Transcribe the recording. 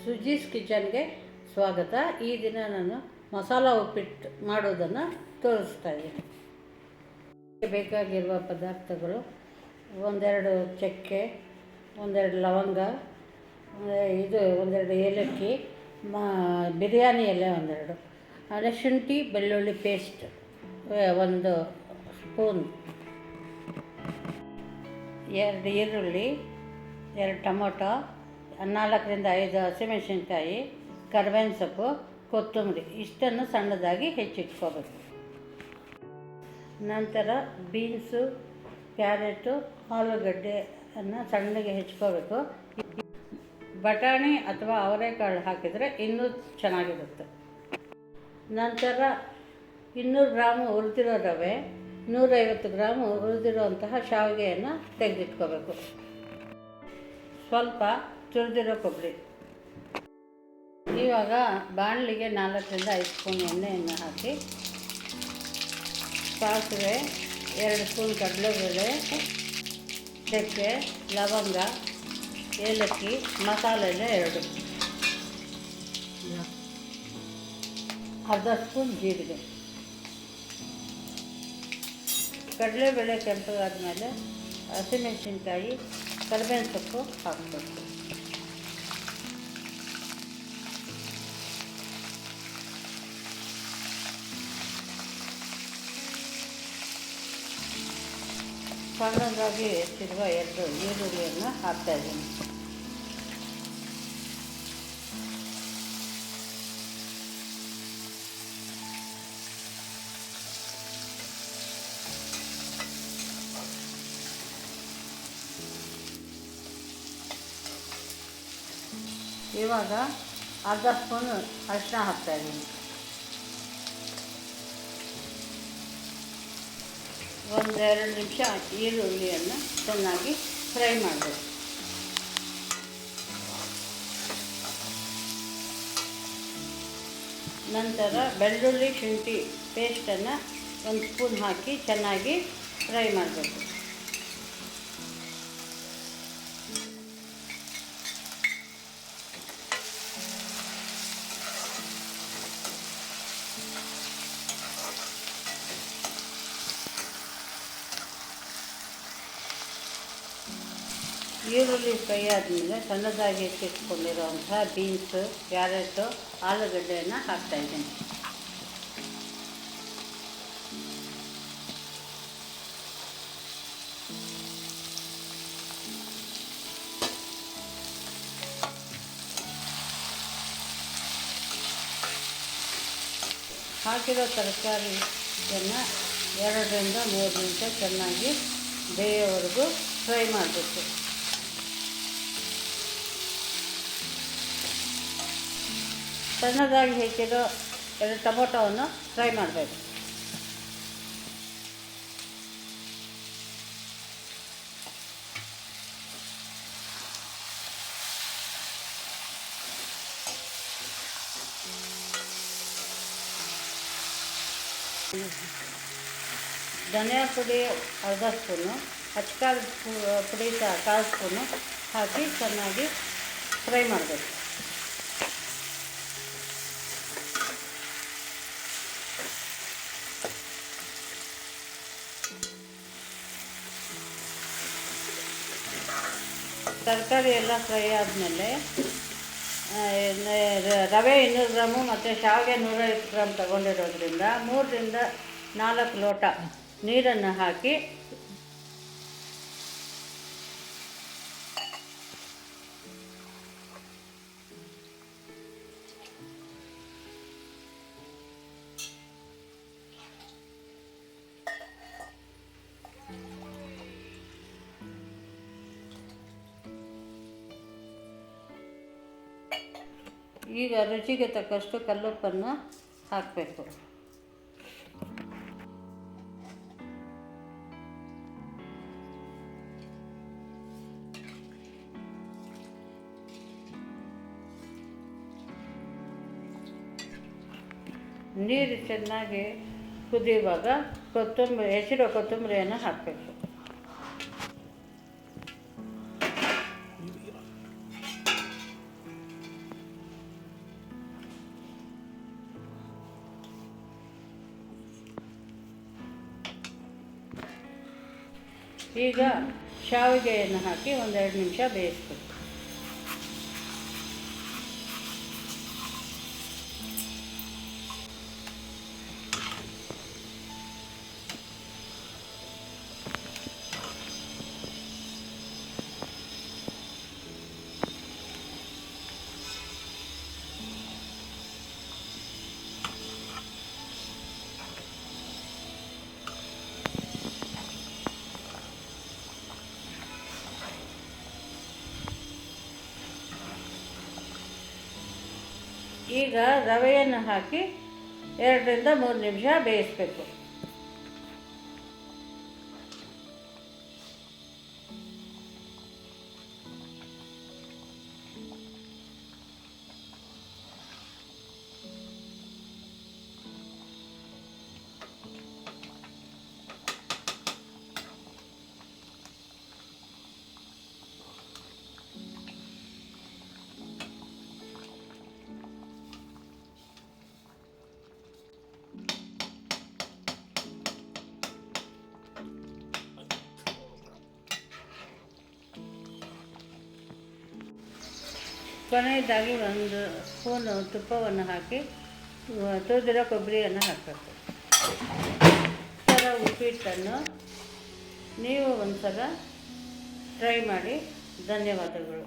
ಸುಜೀಸ್ ಕಿಚನ್ಗೆ ಸ್ವಾಗತ. ಈ ದಿನ ನಾನು ಮಸಾಲ ಉಪ್ಪಿಟ್ಟು ಮಾಡೋದನ್ನು ತೋರಿಸ್ತಾ ಇದ್ದೀನಿ. ಬೇಕಾಗಿರುವ ಪದಾರ್ಥಗಳು: ಒಂದೆರಡು ಚಕ್ಕೆ, ಒಂದೆರಡು ಲವಂಗ, ಒಂದೆರಡು ಏಲಕ್ಕಿ, ಬಿರಿಯಾನಿ ಎಲೆ ಒಂದೆರಡು, ಆಮೇಲೆ ಶುಂಠಿ ಬೆಳ್ಳುಳ್ಳಿ ಪೇಸ್ಟ್ 1 ಸ್ಪೂನ್, 2 ಈರುಳ್ಳಿ, 2 ಟೊಮೊಟೊ, 4ರಿಂದ 5 ಹಸಿಮೆಣಸಿನ್ಕಾಯಿ, ಕರಿಬೇವಿನ ಸೊಪ್ಪು, ಕೊತ್ತಂಬರಿ ಇಷ್ಟನ್ನು ಸಣ್ಣದಾಗಿ ಹೆಚ್ಚಿಟ್ಕೋಬೇಕು. ನಂತರ ಬೀನ್ಸು, ಕ್ಯಾರೆಟು, ಆಲೂಗಡ್ಡೆಯನ್ನು ಸಣ್ಣಗೆ ಹೆಚ್ಕೋಬೇಕು. ಬಟಾಣಿ ಅಥವಾ ಅವರೆಕಾಳು ಹಾಕಿದರೆ ಇನ್ನೂ ಚೆನ್ನಾಗಿರುತ್ತೆ. ನಂತರ 200 ಗ್ರಾಮು ಹುರಿದಿರೋ ರವೆ, 150 ಗ್ರಾಮು ಹುರಿದಿರುವಂತಹ ಶಾವಿಗೆಯನ್ನು ತೆಗೆದಿಟ್ಕೋಬೇಕು. ಸ್ವಲ್ಪ ತುರಿದಿರೋ ಕೊಬ್ಬರಿ. ಇವಾಗ ಬಾಣಲಿಗೆ 4ರಿಂದ 5 ಸ್ಪೂನ್ ಎಣ್ಣೆಯನ್ನು ಹಾಕಿ, ಸಾಸಿವೆ, 2 ಸ್ಪೂನ್ ಕಡಲೆಬೇಳೆ, ಚಕ್ಕೆ, ಲವಂಗ, ಏಲಕ್ಕಿ, ಮಸಾಲೆ 2, ಅರ್ಧ ಸ್ಪೂನ್ ಜೀರಿಗೆ. ಕಡಲೆಬೇಳೆ ಕೆಂಪಗಾದ್ಮೇಲೆ ಹಸಿಮೆಣಸಿನ್ಕಾಯಿ, ಕರಿಬೇವಿನ ಸೊಪ್ಪು ಹಾಕಬೇಕು. ಸಣ್ಣದಾಗಿ ಹೆಚ್ಚಿರುವ 2 ಈರುಳ್ಳಿಯನ್ನು ಹಾಕ್ತಾಯಿದ್ದೀನಿ. ಇವಾಗ ಅರ್ಧ ಸ್ಪೂನ್ ಅರಿಶಿನ ಹಾಕ್ತಾಯಿದ್ದೀನಿ. 1-2 ನಿಮಿಷ ಈರುಳ್ಳಿಯನ್ನು ಚೆನ್ನಾಗಿ ಫ್ರೈ ಮಾಡಬೇಕು. ನಂತರ ಬೆಳ್ಳುಳ್ಳಿ ಶುಂಠಿ ಪೇಸ್ಟನ್ನು 1 ಸ್ಪೂನ್ ಹಾಕಿ ಚೆನ್ನಾಗಿ ಫ್ರೈ ಮಾಡಬೇಕು. ಈರುಳ್ಳಿ ಫ್ರೈ ಆದಮೇಲೆ ಸಣ್ಣದಾಗಿ ಹೆಚ್ಚಿಟ್ಕೊಂಡಿರೋವಂಥ ಬೀನ್ಸು, ಕ್ಯಾರೆಟು, ಆಲೂಗಡ್ಡೆಯನ್ನು ಹಾಕ್ತಾಯಿದ್ದೀನಿ. ಹಾಕಿರೋ ತರಕಾರಿಯನ್ನು 2ರಿಂದ 3 ನಿಮಿಷ ಚೆನ್ನಾಗಿ ಬೇಯೋವರೆಗೂ ಫ್ರೈ ಮಾಡಬೇಕು. ಸಣ್ಣದಾಗಿ ಹೆಚ್ಚಿರೋ 2 ಟೊಮೊಟೊವನ್ನು ಫ್ರೈ ಮಾಡಬೇಕು. ಧನಿಯಾ ಪುಡಿ ಅರ್ಧ ಸ್ಪೂನು, ಅಚ್ಚಕಾರದ ಪುಡಿ 1/4 ಸ್ಪೂನು ಹಾಕಿ ಚೆನ್ನಾಗಿ ಫ್ರೈ ಮಾಡಬೇಕು. ತರಕಾರಿ ಎಲ್ಲ ಫ್ರೈ ಆದಮೇಲೆ ರವೆ 200 ಗ್ರಾಮು ಮತ್ತು ಶಾವಿಗೆ 150 ಗ್ರಾಮ್ ತಗೊಂಡಿರೋದ್ರಿಂದ 3ರಿಂದ 4 ಲೋಟ ನೀರನ್ನು ಹಾಕಿ ಈಗ ರುಚಿಗೆ ತಕ್ಕಷ್ಟು ಕಲ್ಲುಪ್ಪನ್ನು ಹಾಕಬೇಕು. ನೀರು ಚೆನ್ನಾಗಿ ಕುದಿಯುವಾಗ ಹೆಚ್ಚಿರೋ ಕೊತ್ತಂಬರಿಯನ್ನು ಹಾಕಬೇಕು. ಈಗ ಶಾವಿಗೆಯನ್ನು ಹಾಕಿ ಒಂದೆರಡು ನಿಮಿಷ ಬೇಯಿಸ್ಬೇಕು. ಈಗ ರವೆಯನ್ನು ಹಾಕಿ 2ರಿಂದ 3 ನಿಮಿಷ ಬೇಯಿಸಬೇಕು. ಕೊನೆಯದಾಗಿ 1 ಸ್ಪೂನು ತುಪ್ಪವನ್ನು ಹಾಕಿ ತುರಿದಿರೋ ಕೊಬ್ಬರಿಯನ್ನು ಹಾಕಬೇಕು. ಈ ಥರ ಉಪ್ಪಿಟ್ಟನ್ನು ನೀವು ಒಂದು ಸಲ ಟ್ರೈ ಮಾಡಿ. ಧನ್ಯವಾದಗಳು.